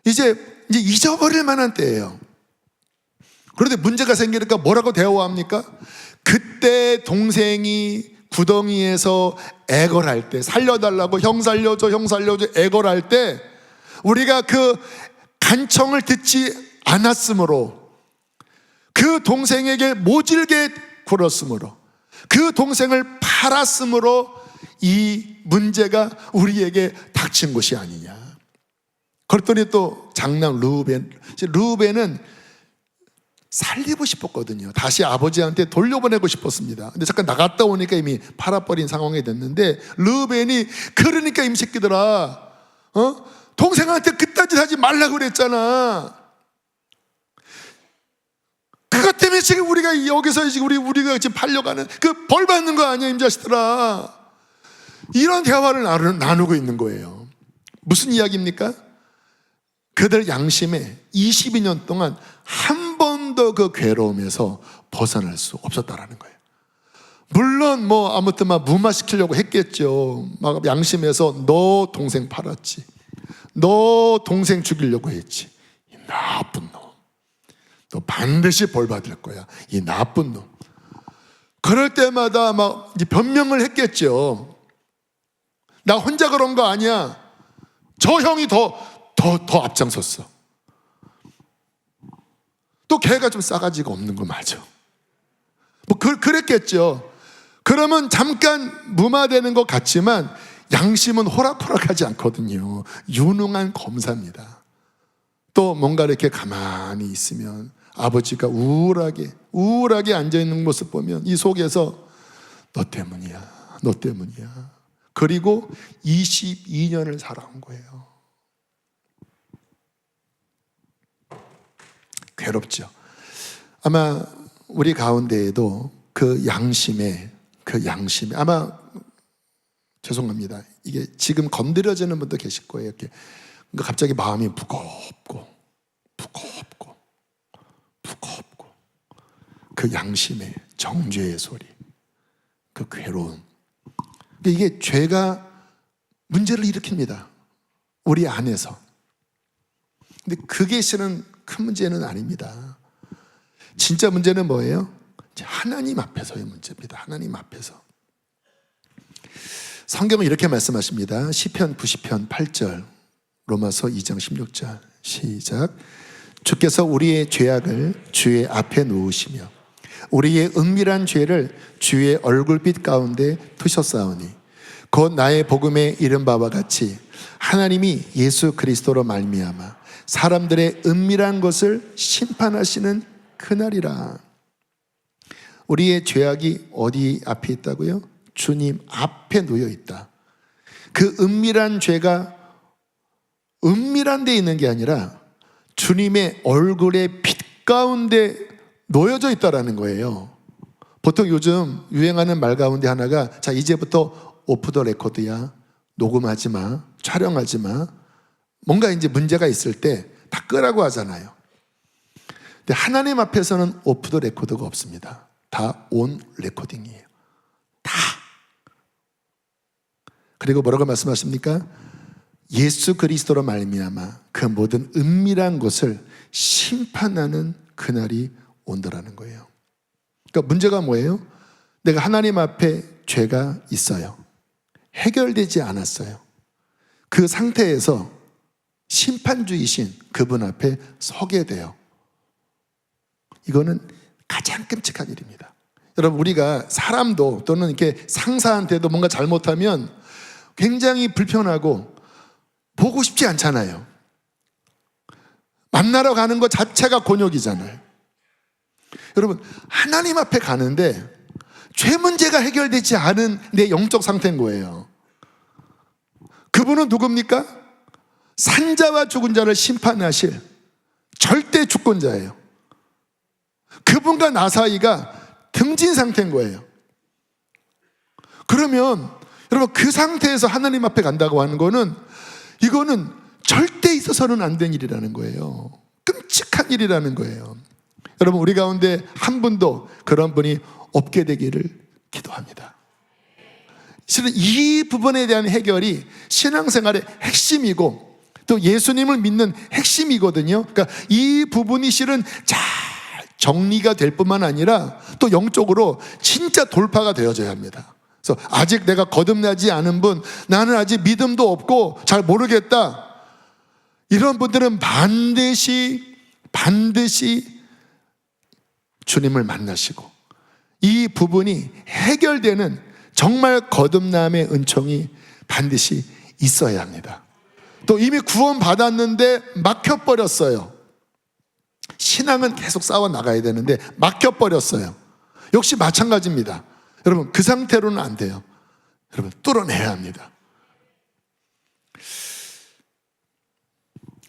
Speaker 1: 이제 잊어버릴 만한 때예요. 그런데 문제가 생기니까 뭐라고 대화합니까? 그때 동생이 구덩이에서 애걸할 때, 살려달라고, 형 살려줘 애걸할 때 우리가 그 간청을 듣지 않았으므로, 그 동생에게 모질게 굴었으므로, 그 동생을 팔았으므로 이 문제가 우리에게 닥친 것이 아니냐. 그랬더니 또 장남 르우벤은 살리고 싶었거든요. 다시 아버지한테 돌려보내고 싶었습니다. 근데 잠깐 나갔다 오니까 이미 팔아버린 상황이 됐는데, 르벤이 그러니까 이 새끼들아, 동생한테 그딴 짓 하지 말라고 그랬잖아. 그것 때문에 지금 우리가 여기서 지금 우리가 지금 팔려가는 그 벌 받는 거 아니야, 이 자식들아. 이런 대화를 나누고 있는 거예요. 무슨 이야기입니까? 그들 양심에 22년 동안 한 번도 그 괴로움에서 벗어날 수 없었다라는 거예요. 물론 아무튼 무마시키려고 했겠죠. 막 양심에서 너 동생 팔았지, 너 동생 죽이려고 했지, 이 나쁜 놈, 너 반드시 벌 받을 거야, 이 나쁜 놈. 그럴 때마다 막 이제 변명을 했겠죠. 나 혼자 그런 거 아니야. 저 형이 더 앞장섰어. 또 걔가 좀 싸가지가 없는 거 맞아. 그랬겠죠. 그러면 잠깐 무마되는 것 같지만 양심은 호락호락하지 않거든요. 유능한 검사입니다. 또 뭔가 이렇게 가만히 있으면 아버지가 우울하게 앉아있는 모습 보면 이 속에서 너 때문이야, 너 때문이야. 그리고 22년을 살아온 거예요. 괴롭죠. 아마 우리 가운데에도 그 양심에 아마 죄송합니다. 이게 지금 건드려지는 분도 계실 거예요. 이렇게 갑자기 마음이 무겁고 그 양심의 정죄의 소리, 그 괴로움. 이게 죄가 문제를 일으킵니다. 우리 안에서. 근데 그게 실은 큰 문제는 아닙니다. 진짜 문제는 뭐예요? 하나님 앞에서의 문제입니다. 하나님 앞에서. 성경은 이렇게 말씀하십니다. 시편 90편 8절, 로마서 2장 16절 시작. 주께서 우리의 죄악을 주의 앞에 놓으시며 우리의 은밀한 죄를 주의 얼굴빛 가운데 두셨사오니 곧 나의 복음에 이른 바와 같이 하나님이 예수 그리스도로 말미암아 사람들의 은밀한 것을 심판하시는 그날이라. 우리의 죄악이 어디 앞에 있다고요? 주님 앞에 놓여 있다. 그 은밀한 죄가 은밀한 데 있는 게 아니라 주님의 얼굴의 빛 가운데 놓여져 있다라는 거예요. 보통 요즘 유행하는 말 가운데 하나가 자, 이제부터 오프 더 레코드야. 녹음하지 마. 촬영하지 마. 뭔가 이제 문제가 있을 때 다 끄라고 하잖아요. 근데 하나님 앞에서는 오프 더 레코드가 없습니다. 다 온 레코딩이에요. 다. 그리고 뭐라고 말씀하십니까? 예수 그리스도로 말미암아 그 모든 은밀한 것을 심판하는 그날이 온다라는 거예요. 그러니까 문제가 뭐예요? 내가 하나님 앞에 죄가 있어요. 해결되지 않았어요. 그 상태에서 심판주이신 그분 앞에 서게 돼요. 이거는 가장 끔찍한 일입니다. 여러분, 우리가 사람도 또는 이렇게 상사한테도 뭔가 잘못하면 굉장히 불편하고 보고 싶지 않잖아요. 만나러 가는 것 자체가 곤욕이잖아요. 여러분, 하나님 앞에 가는데 죄 문제가 해결되지 않은 내 영적 상태인 거예요. 그분은 누굽니까? 산자와 죽은 자를 심판하실 절대 주권자예요. 그분과 나 사이가 등진 상태인 거예요. 그러면 여러분, 그 상태에서 하나님 앞에 간다고 하는 거는 이거는 절대 있어서는 안 된 일이라는 거예요. 끔찍한 일이라는 거예요. 여러분, 우리 가운데 한 분도 그런 분이 없게 되기를 기도합니다. 실은 이 부분에 대한 해결이 신앙생활의 핵심이고 또 예수님을 믿는 핵심이거든요. 그러니까 이 부분이 실은 잘 정리가 될 뿐만 아니라 또 영적으로 진짜 돌파가 되어져야 합니다. 그래서 아직 내가 거듭나지 않은 분, 나는 아직 믿음도 없고 잘 모르겠다, 이런 분들은 반드시 주님을 만나시고 이 부분이 해결되는 정말 거듭남의 은총이 반드시 있어야 합니다. 또 이미 구원 받았는데 막혀버렸어요. 신앙은 계속 싸워 나가야 되는데 막혀버렸어요. 역시 마찬가지입니다. 여러분, 그 상태로는 안 돼요. 여러분, 뚫어내야 합니다.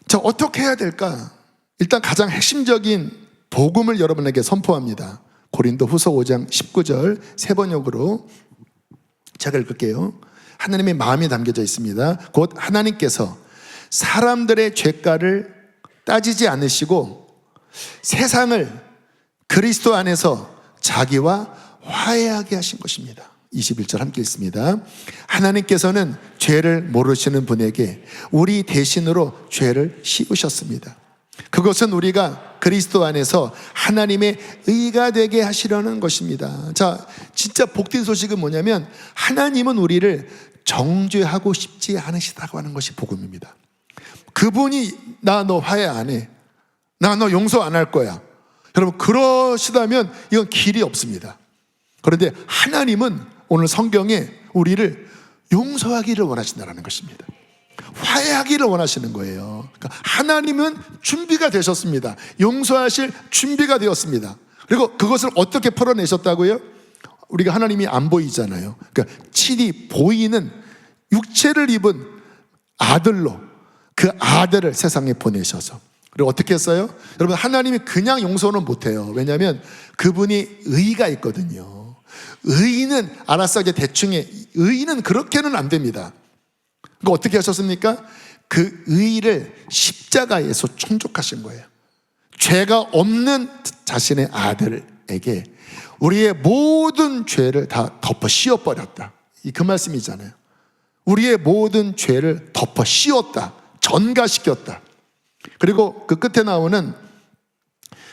Speaker 1: 자, 어떻게 해야 될까? 일단 가장 핵심적인 복음을 여러분에게 선포합니다. 고린도 후서 5장 19절 세 번역으로 제가 읽을게요. 하나님의 마음이 담겨져 있습니다. 곧 하나님께서 사람들의 죄가를 따지지 않으시고 세상을 그리스도 안에서 자기와 화해하게 하신 것입니다. 21절 함께 읽습니다. 하나님께서는 죄를 모르시는 분에게 우리 대신으로 죄를 씌우셨습니다. 그것은 우리가 그리스도 안에서 하나님의 의가 되게 하시려는 것입니다. 자, 진짜 복된 소식은 뭐냐면 하나님은 우리를 정죄하고 싶지 않으시다고 하는 것이 복음입니다. 그분이 나 너 화해 안 해, 나 너 용서 안 할 거야, 여러분 그러시다면 이건 길이 없습니다. 그런데 하나님은 오늘 성경에 우리를 용서하기를 원하신다는 것입니다. 화해하기를 원하시는 거예요. 그러니까 하나님은 준비가 되셨습니다. 용서하실 준비가 되었습니다. 그리고 그것을 어떻게 풀어내셨다고요? 우리가 하나님이 안 보이잖아요. 그러니까 친히 보이는 육체를 입은 아들로 그 아들을 세상에 보내셔서, 그리고 어떻게 했어요? 여러분, 하나님이 그냥 용서는 못해요. 왜냐하면 그분이 의가 있거든요. 의는 알았어, 이제 대충해. 의는 그렇게는 안 됩니다. 그러니까 어떻게 하셨습니까? 그 의를 십자가에서 충족하신 거예요. 죄가 없는 자신의 아들에게 우리의 모든 죄를 다 덮어 씌워버렸다. 그 말씀이잖아요. 우리의 모든 죄를 덮어 씌웠다, 전가시켰다. 그리고 그 끝에 나오는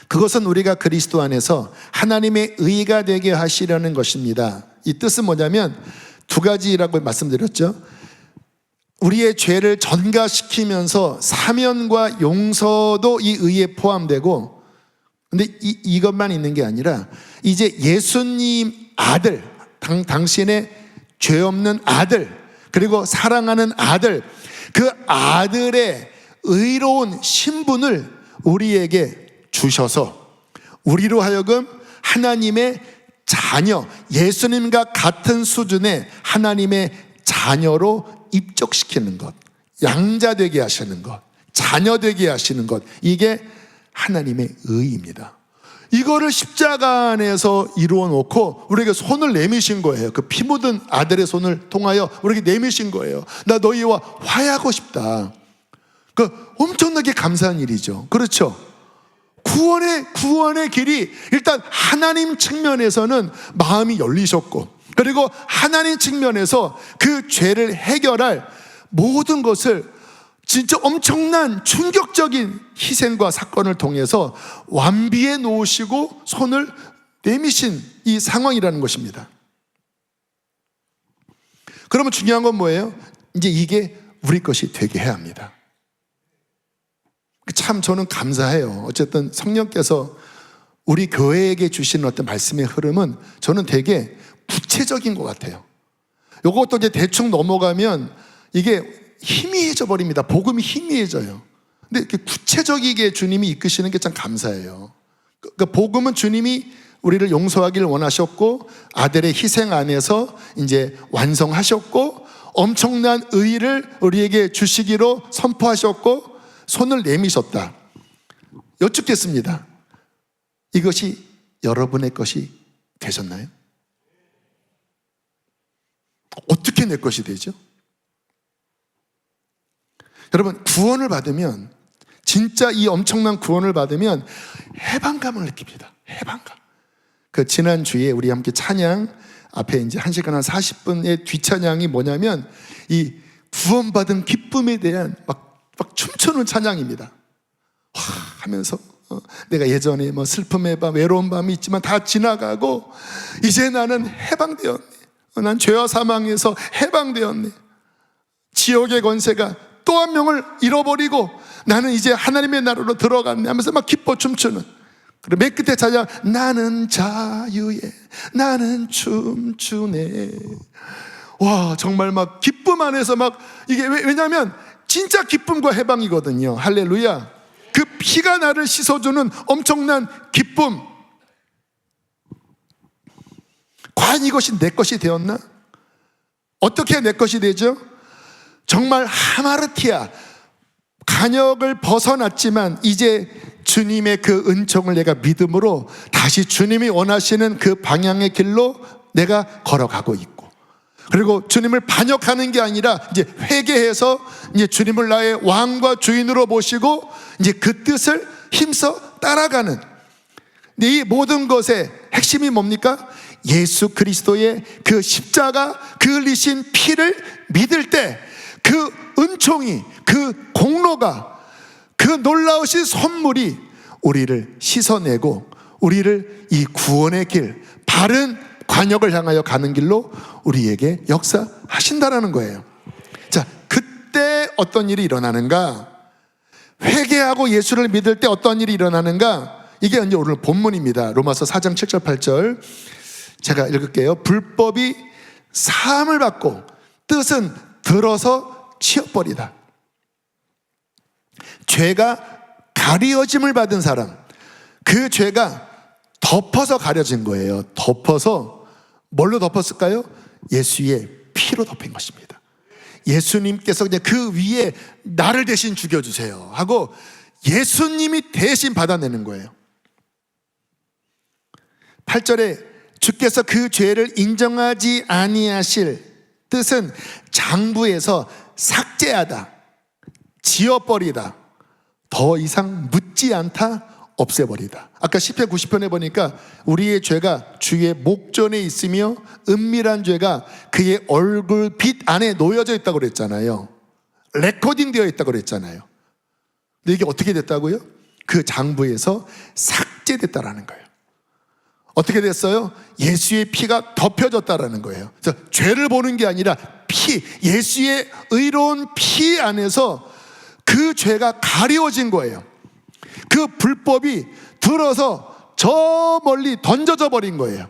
Speaker 1: 그것은 우리가 그리스도 안에서 하나님의 의가 되게 하시려는 것입니다. 이 뜻은 뭐냐면 두 가지라고 말씀드렸죠. 우리의 죄를 전가시키면서 사면과 용서도 이 의에 포함되고, 근데 이것만 있는 게 아니라 이제 예수님 아들, 당신의 죄 없는 아들, 그리고 사랑하는 아들, 그 아들의 의로운 신분을 우리에게 주셔서 우리로 하여금 하나님의 자녀, 예수님과 같은 수준의 하나님의 자녀로 입적시키는 것, 양자되게 하시는 것, 자녀되게 하시는 것, 이게 하나님의 의입니다. 이거를 십자가 안에서 이루어 놓고 우리에게 손을 내미신 거예요. 그 피 묻은 아들의 손을 통하여 우리에게 내미신 거예요. 나 너희와 화해하고 싶다. 그 엄청나게 감사한 일이죠. 그렇죠? 구원의 길이 일단 하나님 측면에서는 마음이 열리셨고, 그리고 하나님 측면에서 그 죄를 해결할 모든 것을 진짜 엄청난 충격적인 희생과 사건을 통해서 완비해 놓으시고 손을 내미신 이 상황이라는 것입니다. 그러면 중요한 건 뭐예요? 이제 이게 우리 것이 되게 해야 합니다. 참 저는 감사해요. 어쨌든 성령께서 우리 교회에게 주시는 어떤 말씀의 흐름은 저는 되게 구체적인 것 같아요. 요것도 이제 대충 넘어가면 이게 희미해져 버립니다. 복음이 희미해져요. 근데 이렇게 구체적이게 주님이 이끄시는 게 참 감사해요. 그러니까 복음은 주님이 우리를 용서하기를 원하셨고 아들의 희생 안에서 이제 완성하셨고 엄청난 의를 우리에게 주시기로 선포하셨고 손을 내미셨다. 여쭙겠습니다. 이것이 여러분의 것이 되셨나요? 어떻게 내 것이 되죠? 여러분, 구원을 받으면, 진짜 이 엄청난 구원을 받으면 해방감을 느낍니다. 해방감. 그 지난주에 우리 함께 찬양 앞에 이제 1시간 한 40분의 뒷찬양이 뭐냐면 이 구원받은 기쁨에 대한 막 춤추는 찬양입니다. 하면서 내가 예전에 뭐 슬픔의 밤, 외로운 밤이 있지만 다 지나가고 이제 나는 해방되었네. 난 죄와 사망에서 해방되었네. 지옥의 권세가 또 한 명을 잃어버리고 나는 이제 하나님의 나라로 들어갔네 하면서 막 기뻐 춤추는, 그리고 맨 끝에 찬양, 나는 자유에 나는 춤추네. 와, 정말 막 기쁨 안에서 막 이게 왜냐하면 진짜 기쁨과 해방이거든요. 할렐루야. 그 피가 나를 씻어주는 엄청난 기쁨. 과연 이것이 내 것이 되었나? 어떻게 내 것이 되죠? 정말 하마르티아, 간역을 벗어났지만 이제 주님의 그 은총을 내가 믿음으로 다시 주님이 원하시는 그 방향의 길로 내가 걸어가고 있고, 그리고 주님을 반역하는 게 아니라 이제 회개해서 이제 주님을 나의 왕과 주인으로 모시고 이제 그 뜻을 힘써 따라가는, 근데 이 모든 것의 핵심이 뭡니까? 예수 그리스도의 그 십자가, 그 흘리신 피를 믿을 때 그 은총이, 그 공로가, 그 놀라우신 선물이 우리를 씻어내고 우리를 이 구원의 길, 바른 관역을 향하여 가는 길로 우리에게 역사하신다라는 거예요. 자, 그때 어떤 일이 일어나는가? 회개하고 예수를 믿을 때 어떤 일이 일어나는가? 이게 이제 오늘 본문입니다. 로마서 4장 7절 8절 제가 읽을게요. 불법이 사함을 받고 뜻은 들어서 치워버리다. 죄가 가리어짐을 받은 사람, 그 죄가 덮어서 가려진 거예요. 덮어서, 뭘로 덮었을까요? 예수의 피로 덮인 것입니다. 예수님께서 그냥 그 위에 나를 대신 죽여주세요 하고 예수님이 대신 받아내는 거예요. 8절에 주께서 그 죄를 인정하지 아니하실 뜻은 장부에서 삭제하다, 지워버리다, 더 이상 묻지 않다, 없애버리다. 아까 시편 90편에 보니까 우리의 죄가 주의 목전에 있으며 은밀한 죄가 그의 얼굴 빛 안에 놓여져 있다고 그랬잖아요. 레코딩 되어 있다고 그랬잖아요. 근데 이게 어떻게 됐다고요? 그 장부에서 삭제됐다라는 거예요. 어떻게 됐어요? 예수의 피가 덮여졌다라는 거예요. 그래서 죄를 보는 게 아니라 피, 예수의 의로운 피 안에서 그 죄가 가리워진 거예요. 그 불법이 들어서 저 멀리 던져져 버린 거예요.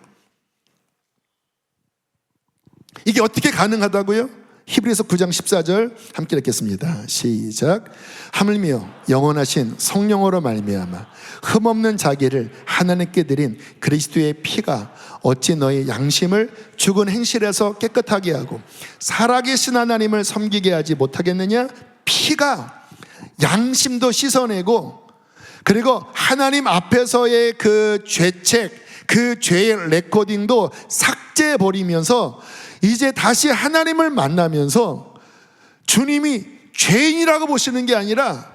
Speaker 1: 이게 어떻게 가능하다고요? 히브리서 9장 14절 함께 읽겠습니다. 시작. 하물며 영원하신 성령으로 말미암아 흠없는 자기를 하나님께 드린 그리스도의 피가 어찌 너희 양심을 죽은 행실에서 깨끗하게 하고 살아계신 하나님을 섬기게 하지 못하겠느냐? 피가 양심도 씻어내고, 그리고 하나님 앞에서의 그 죄책, 그 죄의 레코딩도 삭제해버리면서 이제 다시 하나님을 만나면서 주님이 죄인이라고 보시는 게 아니라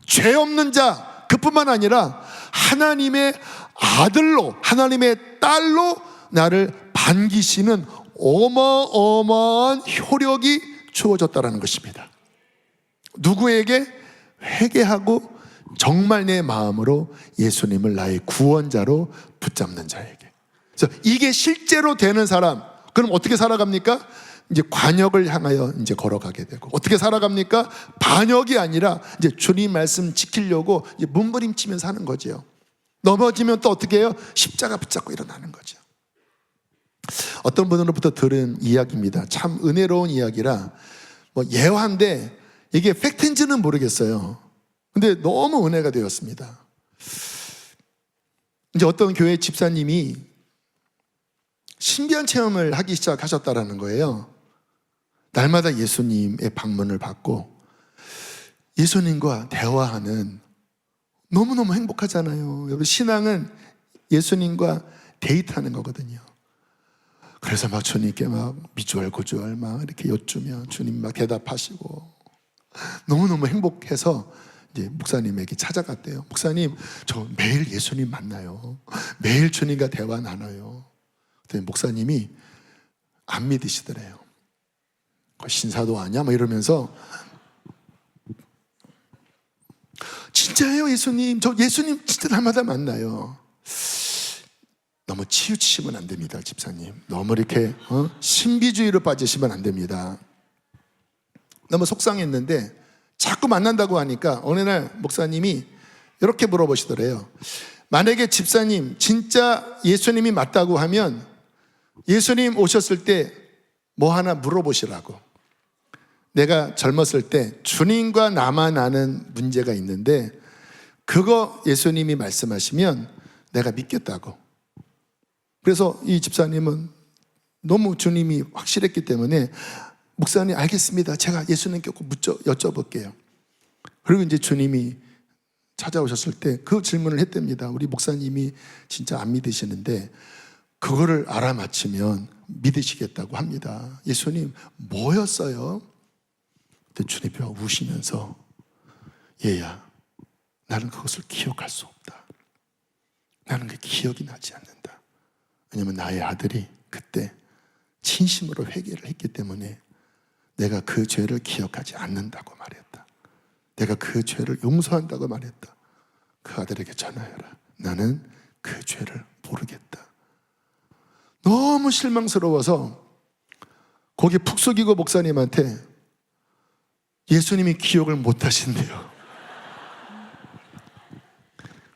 Speaker 1: 죄 없는 자, 그뿐만 아니라 하나님의 아들로, 하나님의 딸로 나를 반기시는 어마어마한 효력이 주어졌다는 것입니다. 누구에게? 회개하고 정말 내 마음으로 예수님을 나의 구원자로 붙잡는 자에게. 그래서 이게 실제로 되는 사람, 그럼 어떻게 살아갑니까? 이제 관역을 향하여 이제 걸어가게 되고, 어떻게 살아갑니까? 반역이 아니라 이제 주님 말씀 지키려고 이제 몸부림치면서 하는 거죠. 넘어지면 또 어떻게 해요? 십자가 붙잡고 일어나는 거죠. 어떤 분으로부터 들은 이야기입니다. 참 은혜로운 이야기라 뭐 예화인데 이게 팩트인지는 모르겠어요. 근데 너무 은혜가 되었습니다. 이제 어떤 교회 집사님이 신비한 체험을 하기 시작하셨다라는 거예요. 날마다 예수님의 방문을 받고 예수님과 대화하는, 너무너무 행복하잖아요. 여러분, 신앙은 예수님과 데이트하는 거거든요. 그래서 막 주님께 막 미주알 고주알 막 이렇게 여쭈면 주님 막 대답하시고 너무너무 행복해서 이제 목사님에게 찾아갔대요. 목사님, 저 매일 예수님 만나요. 매일 주님과 대화 나눠요. 그랬더니 목사님이 안 믿으시더래요. 신사도 아니야? 막 이러면서, 진짜예요 예수님, 저 예수님 진짜 날마다 만나요. 너무 치우치시면 안 됩니다, 집사님. 너무 이렇게 신비주의로 빠지시면 안 됩니다. 너무 속상했는데 자꾸 만난다고 하니까 어느 날 목사님이 이렇게 물어보시더래요. 만약에 집사님 진짜 예수님이 맞다고 하면 예수님 오셨을 때 뭐 하나 물어보시라고. 내가 젊었을 때 주님과 나만 아는 문제가 있는데 그거 예수님이 말씀하시면 내가 믿겠다고. 그래서 이 집사님은 너무 주님이 확실했기 때문에 목사님 알겠습니다. 제가 예수님께 꼭 여쭤볼게요. 그리고 이제 주님이 찾아오셨을 때 그 질문을 했답니다. 우리 목사님이 진짜 안 믿으시는데 그거를 알아맞히면 믿으시겠다고 합니다. 예수님 뭐였어요? 그때 주님이 우시면서 얘야, 나는 그것을 기억할 수 없다. 나는 그 기억이 나지 않는다. 왜냐하면 나의 아들이 그때 진심으로 회개를 했기 때문에 내가 그 죄를 기억하지 않는다고 말했다. 내가 그 죄를 용서한다고 말했다. 그 아들에게 전하여라. 나는 그 죄를 모르겠다. 너무 실망스러워서 거기 푹 속이고 목사님한테 예수님이 기억을 못 하신대요.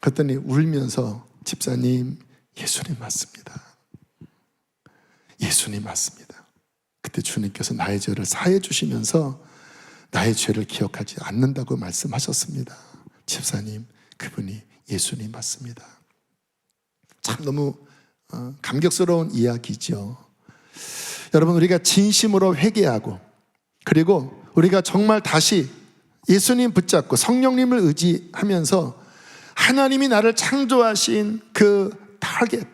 Speaker 1: 그랬더니 울면서 집사님, 예수님 맞습니다. 예수님 맞습니다. 그때 주님께서 나의 죄를 사해 주시면서 나의 죄를 기억하지 않는다고 말씀하셨습니다. 집사님, 그분이 예수님 맞습니다. 참 너무 감격스러운 이야기죠. 여러분, 우리가 진심으로 회개하고 그리고 우리가 정말 다시 예수님 붙잡고 성령님을 의지하면서 하나님이 나를 창조하신 그 타겟,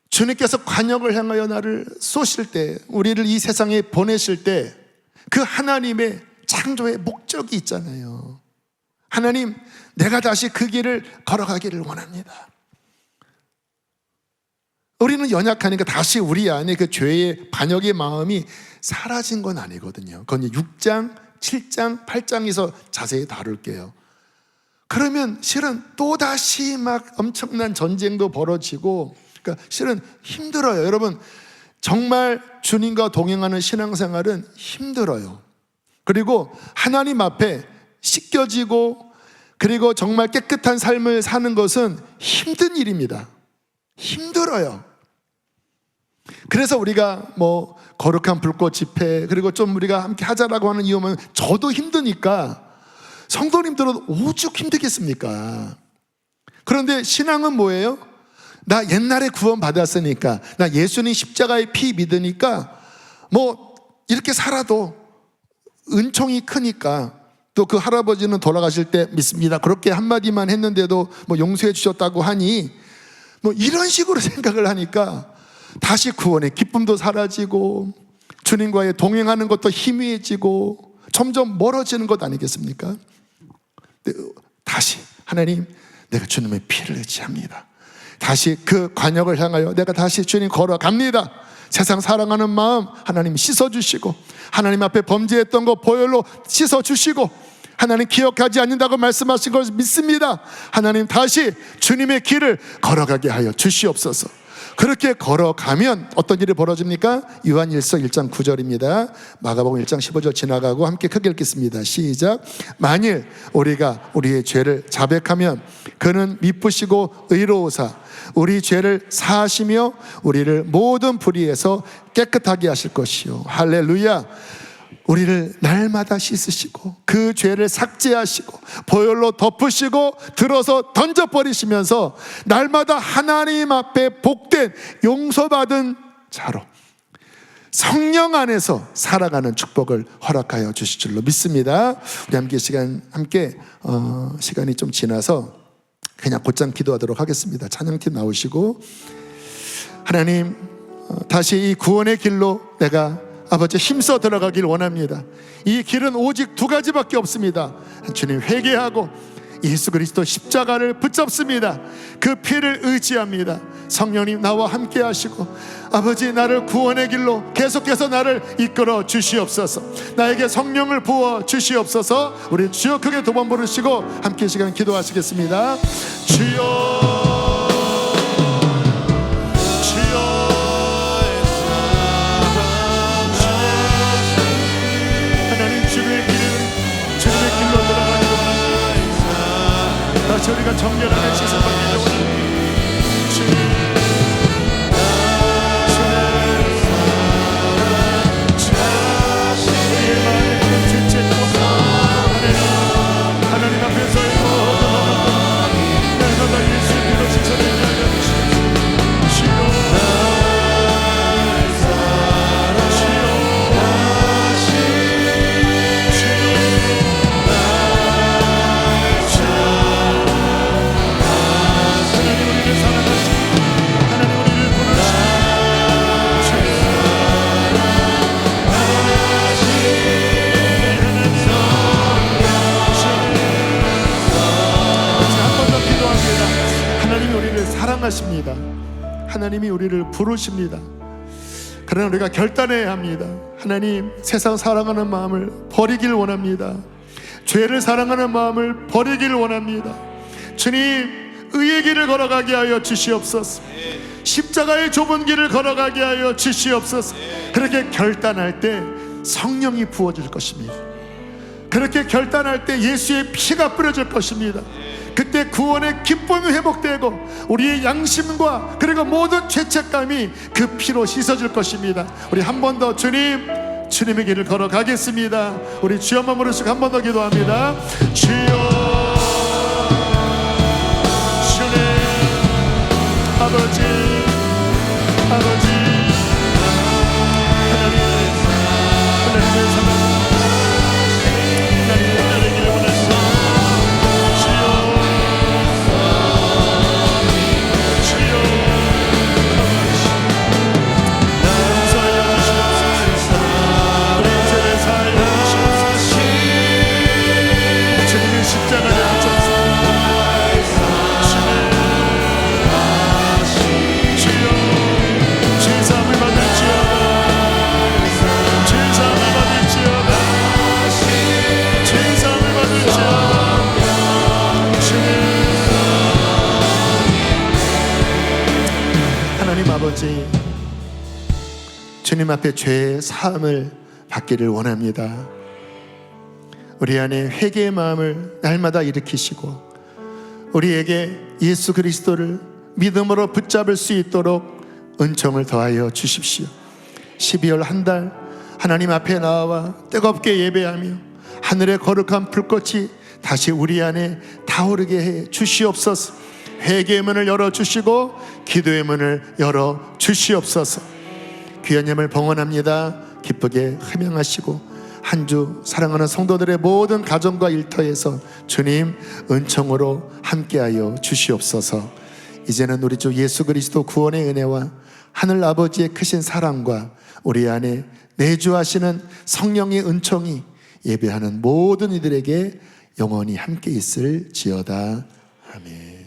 Speaker 1: 주님께서 관역을 향하여 나를 쏘실 때, 우리를 이 세상에 보내실 때 그 하나님의 창조의 목적이 있잖아요. 하나님, 내가 다시 그 길을 걸어가기를 원합니다. 우리는 연약하니까 다시 우리 안에 그 죄의 반역의 마음이 사라진 건 아니거든요. 그건 6장, 7장, 8장에서 자세히 다룰게요. 그러면 실은 또다시 막 엄청난 전쟁도 벌어지고, 그러니까 실은 힘들어요. 여러분, 정말 주님과 동행하는 신앙생활은 힘들어요. 그리고 하나님 앞에 씻겨지고 그리고 정말 깨끗한 삶을 사는 것은 힘든 일입니다. 힘들어요. 그래서 우리가 뭐 거룩한 불꽃 집회, 그리고 좀 우리가 함께 하자라고 하는 이유는 저도 힘드니까 성도님들은 오죽 힘들겠습니까? 그런데 신앙은 뭐예요? 나 옛날에 구원 받았으니까, 나 예수님 십자가의 피 믿으니까 뭐 이렇게 살아도 은총이 크니까, 또 그 할아버지는 돌아가실 때 믿습니다 그렇게 한마디만 했는데도 뭐 용서해 주셨다고 하니 뭐 이런 식으로 생각을 하니까 다시 구원의 기쁨도 사라지고 주님과의 동행하는 것도 희미해지고 점점 멀어지는 것 아니겠습니까? 다시 하나님, 내가 주님의 피를 의지합니다. 다시 그 관역을 향하여 내가 다시 주님 걸어갑니다. 세상 사랑하는 마음 하나님 씻어주시고, 하나님 앞에 범죄했던 거 보혈로 씻어주시고, 하나님 기억하지 않는다고 말씀하신 걸 믿습니다. 하나님 다시 주님의 길을 걸어가게 하여 주시옵소서. 그렇게 걸어가면 어떤 일이 벌어집니까? 요한일서 1장 9절입니다. 마가복음 1장 15절 지나가고 함께 크게 읽겠습니다. 시작. 만일 우리가 우리의 죄를 자백하면 그는 미쁘시고 의로우사 우리 죄를 사하시며 우리를 모든 불의에서 깨끗하게 하실 것이요. 할렐루야. 우리를 날마다 씻으시고 그 죄를 삭제하시고 보혈로 덮으시고 들어서 던져버리시면서 날마다 하나님 앞에 복된 용서받은 자로 성령 안에서 살아가는 축복을 허락하여 주실 줄로 믿습니다. 우리 함께 시간이 좀 지나서 그냥 곧장 기도하도록 하겠습니다. 찬양팀 나오시고, 하나님 다시 이 구원의 길로 내가 아버지 힘써 들어가길 원합니다. 이 길은 오직 두 가지밖에 없습니다. 주님 회개하고 예수 그리스도 십자가를 붙잡습니다. 그 피를 의지합니다. 성령님 나와 함께 하시고 아버지 나를 구원의 길로 계속해서 나를 이끌어 주시옵소서. 나에게 성령을 부어 주시옵소서. 우리 주여 크게 두 번 부르시고 함께 시간 기도하시겠습니다. 주여 우리가 정결하게 씻어받기를 원합니다. 하나님 앞에서 사랑하십니다. 하나님이 우리를 부르십니다. 그러나 우리가 결단해야 합니다. 하나님, 세상 사랑하는 마음을 버리길 원합니다. 죄를 사랑하는 마음을 버리길 원합니다. 주님, 의의 길을 걸어가게 하여 주시옵소서. 십자가의 좁은 길을 걸어가게 하여 주시옵소서. 그렇게 결단할 때 성령이 부어질 것입니다. 그렇게 결단할 때 예수의 피가 뿌려질 것입니다. 그때 구원의 기쁨이 회복되고 우리의 양심과 그리고 모든 죄책감이 그 피로 씻어질 것입니다. 우리 한 번 더 주님의 길을 걸어가겠습니다. 우리 주여 한번 부르시고 한 번 더 기도합니다. 주여, 주님, 아버지, 하나님의 사랑, 하나님의 나를 원하시오. 아버지, 주님 앞에 죄의 사함을 받기를 원합니다. 우리 안에 회개의 마음을 날마다 일으키시고 우리에게 예수 그리스도를 믿음으로 붙잡을 수 있도록 은총을 더하여 주십시오. 12월 한 달 하나님 앞에 나와 뜨겁게 예배하며 하늘의 거룩한 불꽃이 다시 우리 안에 타오르게 해 주시옵소서. 회개의 문을 열어주시고 기도의 문을 열어주시옵소서. 귀한 예물 봉헌합니다. 기쁘게 흠양하시고 한 주 사랑하는 성도들의 모든 가정과 일터에서 주님 은총으로 함께하여 주시옵소서. 이제는 우리 주 예수 그리스도 구원의 은혜와 하늘 아버지의 크신 사랑과 우리 안에 내주하시는 성령의 은총이 예배하는 모든 이들에게 영원히 함께 있을지어다. 아멘.